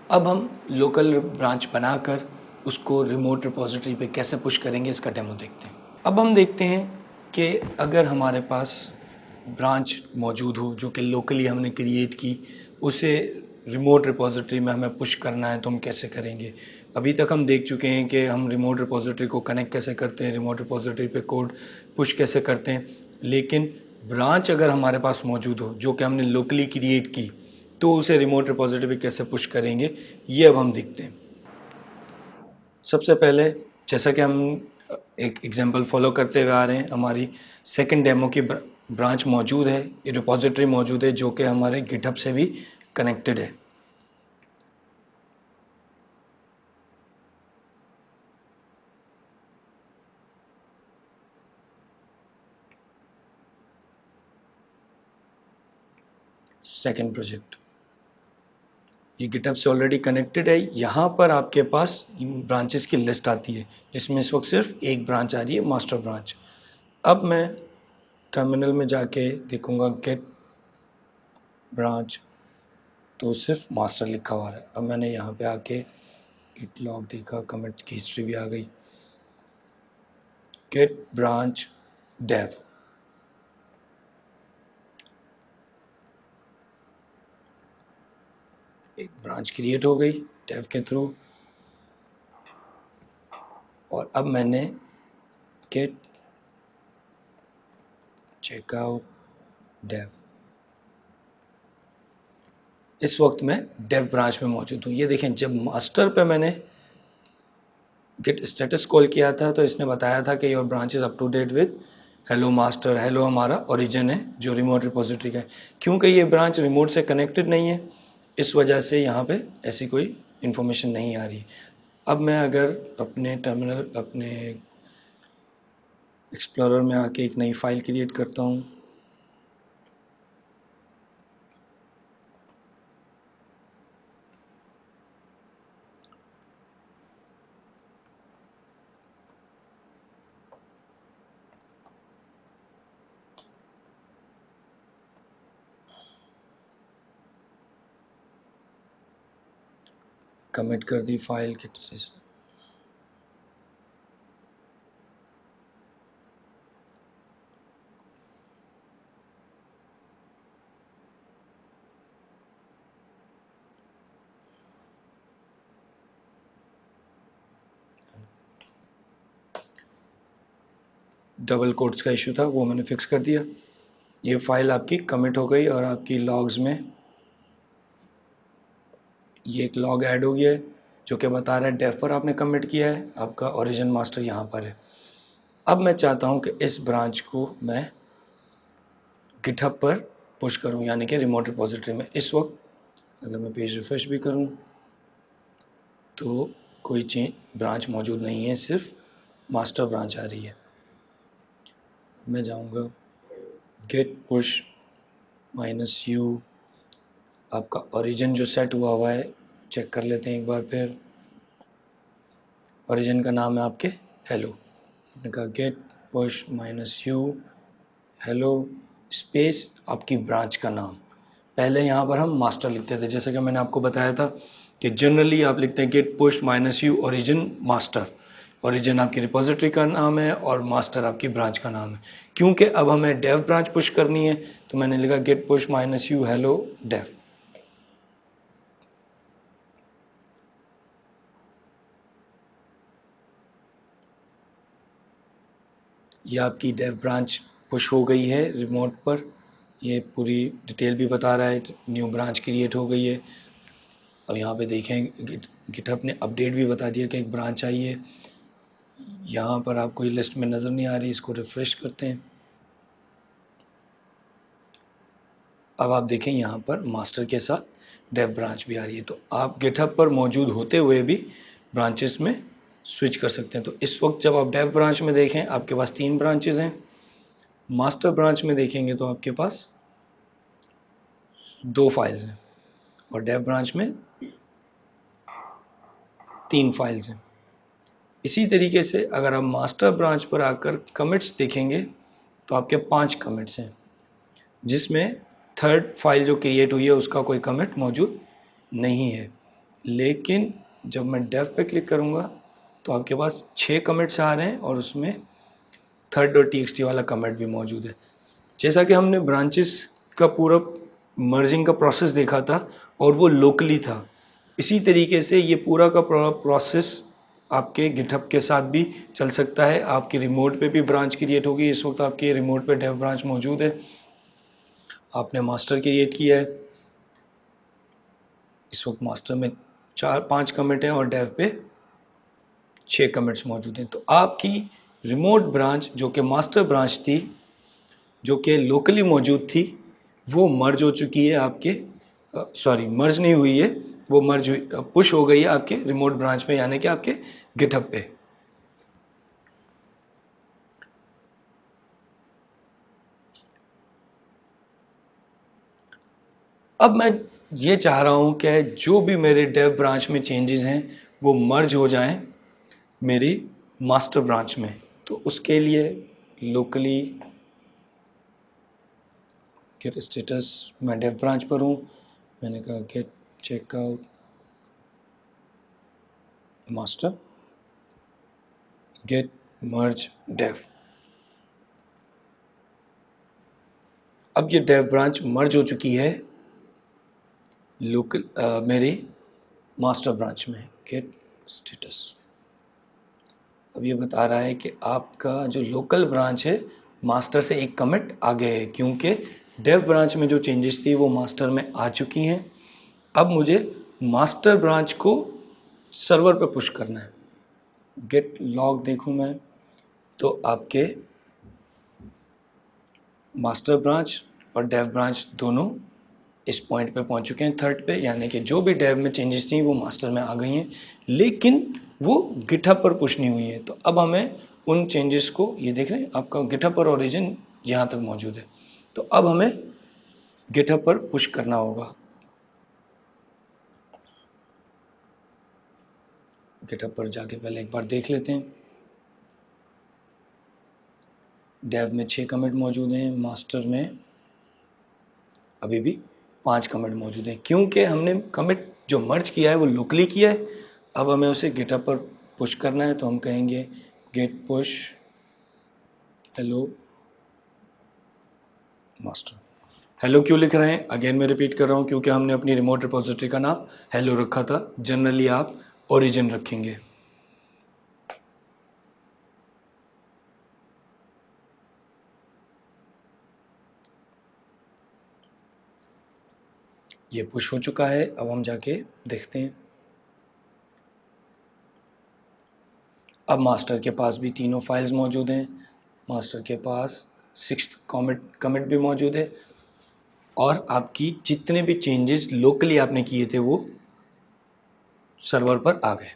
अब हम local branch बनाकर उसको रिमोट रिपॉजिटरी पे कैसे पुश करेंगे, इसका डेमो देखते हैं। अब हम देखते हैं कि अगर हमारे पास ब्रांच मौजूद हो जो कि लोकली हमने क्रिएट की, उसे रिमोट रिपॉजिटरी में हमें पुश करना है तो हम कैसे करेंगे। अभी तक हम देख चुके हैं कि हम रिमोट रिपॉजिटरी को कनेक्ट कैसे करते हैं, रिमोट रिपॉजिटरी पे कोड पुश कैसे करते हैं, लेकिन ब्रांच अगर हमारे पास मौजूद हो जो कि हमने लोकली क्रिएट की, तो उसे रिमोट रिपॉजिटरी पे कैसे पुश करेंगे, ये अब हम देखते हैं। सबसे पहले जैसा कि हम एक एग्जांपल फॉलो करते हुए आ रहे हैं, हमारी सेकंड डेमो की ब्रांच मौजूद है, ये रिपॉजिटरी मौजूद है जो कि हमारे गिटहब से भी कनेक्टेड है। सेकंड प्रोजेक्ट ये गिटहब से ऑलरेडी कनेक्टेड है। यहाँ पर आपके पास ब्रांचेस की लिस्ट आती है जिसमें इस वक्त सिर्फ एक ब्रांच आ रही है, मास्टर ब्रांच। अब मैं टर्मिनल में जाके देखूंगा गेट ब्रांच, तो सिर्फ मास्टर लिखा हुआ है। अब मैंने यहाँ पे आके गिट लॉग देखा, कमिट की हिस्ट्री भी आ गई। गेट ब्रांच डेव, एक ब्रांच क्रिएट हो गई डेव के थ्रू। और अब मैंने गेट चेकआउट डेव, इस वक्त मैं डेव ब्रांच में मौजूद हूँ। ये देखें, जब मास्टर पे मैंने गेट स्टेटस कॉल किया था तो इसने बताया था कि your branch is up to date with hello master. Hello हमारा ओरिजिन है जो रिमोट रिपोजिटरी का है। क्योंकि ये ब्रांच रिमोट से कनेक्टेड नहीं है, इस वजह से यहाँ पे ऐसी कोई इन्फॉर्मेशन नहीं आ रही। अब मैं अगर अपने टर्मिनल, अपने एक्सप्लोरर में आके एक नई फाइल क्रिएट करता हूँ, कमिट कर दी फाइल के डबल कोट्स का इशू था, वो मैंने फिक्स कर दिया। ये फाइल आपकी कमिट हो गई और आपकी लॉग्स में ये एक लॉग ऐड हो गया है जो कि बता रहा है डेव पर आपने कमिट किया है, आपका ओरिजिन मास्टर यहाँ पर है। अब मैं चाहता हूँ कि इस ब्रांच को मैं गिटहब पर पुश करूँ, यानी कि रिमोट रिपॉजिटरी में। इस वक्त अगर मैं पेज रिफ्रेश भी करूँ तो कोई ब्रांच मौजूद नहीं है, सिर्फ मास्टर ब्रांच आ रही है। मैं जाऊँगा गेट पुश -u, आपका ओरिजिन जो सेट हुआ है चेक कर लेते हैं एक बार फिर। ओरिजिन का नाम है आपके हेलो। आपने कहा git push -u hello space आपकी ब्रांच का नाम। पहले यहाँ पर हम मास्टर लिखते थे, जैसे कि मैंने आपको बताया था कि जनरली आप लिखते हैं git push -u origin master. Origin आपकी रिपोजिटरी का नाम है और मास्टर आपकी ब्रांच का नाम है। क्योंकि अब हमें डेव ब्रांच पुश करनी है तो मैंने लिखा git push -u hello dev. ये आपकी डेव ब्रांच पुश हो गई है रिमोट पर। ये पूरी डिटेल भी बता रहा है, न्यू ब्रांच क्रिएट हो गई है। अब यहाँ पे देखें गिटहब ने अपडेट भी बता दिया कि एक ब्रांच आई है। यहाँ पर आपको ये लिस्ट में नज़र नहीं आ रही, इसको रिफ़्रेश करते हैं। अब आप देखें यहाँ पर मास्टर के साथ डेव ब्रांच भी आ रही है। तो आप गिटहब पर मौजूद होते हुए भी ब्रांचेस में स्विच कर सकते हैं। तो इस वक्त जब आप डेव ब्रांच में देखें आपके पास 3 ब्रांचेस हैं। मास्टर ब्रांच में देखेंगे तो आपके पास 2 फाइल्स हैं और डेव ब्रांच में 3 फाइल्स हैं। इसी तरीके से अगर आप मास्टर ब्रांच पर आकर कमिट्स देखेंगे तो आपके 5 कमिट्स हैं, जिसमें थर्ड फाइल जो क्रिएट हुई है उसका कोई कमिट मौजूद नहीं है। लेकिन जब मैं डेव पे क्लिक करूँगा तो आपके पास 6 कमिट्स आ रहे हैं और उसमें thread.txt वाला कमिट भी मौजूद है। जैसा कि हमने ब्रांचेस का पूरा मर्जिंग का प्रोसेस देखा था और वो लोकली था, इसी तरीके से ये पूरा का पूरा प्रोसेस आपके गिटहब के साथ भी चल सकता है। आपकी रिमोट पे भी ब्रांच क्रिएट होगी। इस वक्त आपके रिमोट पे डेव ब्रांच मौजूद है, आपने मास्टर क्रिएट किया है। इस वक्त मास्टर में 4-5 कमिट हैं और डेव पे 6 कमिट्स मौजूद हैं। तो आपकी रिमोट ब्रांच जो कि मास्टर ब्रांच थी, जो कि लोकली मौजूद थी, वो मर्ज हो चुकी है आपके मर्ज नहीं हुई है, वो मर्ज हुई, पुश हो गई है आपके रिमोट ब्रांच में, यानी कि आपके गिटहब पे। अब मैं ये चाह रहा हूँ कि जो भी मेरे डेव ब्रांच में चेंजेस हैं वो मर्ज हो जाएं मेरी मास्टर ब्रांच में। तो उसके लिए लोकली गेट स्टेटस, मैं डेव ब्रांच पर हूँ, मैंने कहा गेट चेकआउट मास्टर, गेट मर्ज डेव। अब ये डेव ब्रांच मर्ज हो चुकी है लोकल मेरी मास्टर ब्रांच में। गेट स्टेटस अब ये बता रहा है कि आपका जो लोकल ब्रांच है मास्टर से एक कमिट आगे है, क्योंकि डेव ब्रांच में जो चेंजेस थी वो मास्टर में आ चुकी हैं। अब मुझे मास्टर ब्रांच को सर्वर पे पुश करना है। गेट लॉग देखूं मैं तो आपके मास्टर ब्रांच और डेव ब्रांच दोनों इस पॉइंट पे पहुंच चुके हैं, थर्ड पे, यानी कि जो भी डेव में चेंजेस थी वो मास्टर में आ गई हैं, लेकिन वो गिटहब पर पुश नहीं हुई है। तो अब हमें उन चेंजेस को, ये देख रहे हैं आपका गिटहब पर ओरिजिन यहाँ तक मौजूद है, तो अब हमें गिटहब पर पुश करना होगा। गिटहब पर जाके पहले एक बार देख लेते हैं। डेव में 6 कमिट मौजूद हैं, मास्टर में अभी भी 5 कमिट मौजूद हैं, क्योंकि हमने कमिट जो मर्ज किया है वो लोकली किया है। अब हमें उसे गिटहब पर पुश करना है, तो हम कहेंगे git push hello master. Hello क्यों लिख रहे हैं, अगेन मैं रिपीट कर रहा हूँ, क्योंकि हमने अपनी रिमोट रिपोजिटरी का नाम हेलो रखा था। जनरली आप ओरिजिन रखेंगे। ये पुश हो चुका है, अब हम जाके देखते हैं। अब मास्टर के पास भी तीनों फाइल्स मौजूद हैं, मास्टर के पास 6th कमिट भी मौजूद है, और आपकी जितने भी चेंजेस लोकली आपने किए थे वो सर्वर पर आ गए।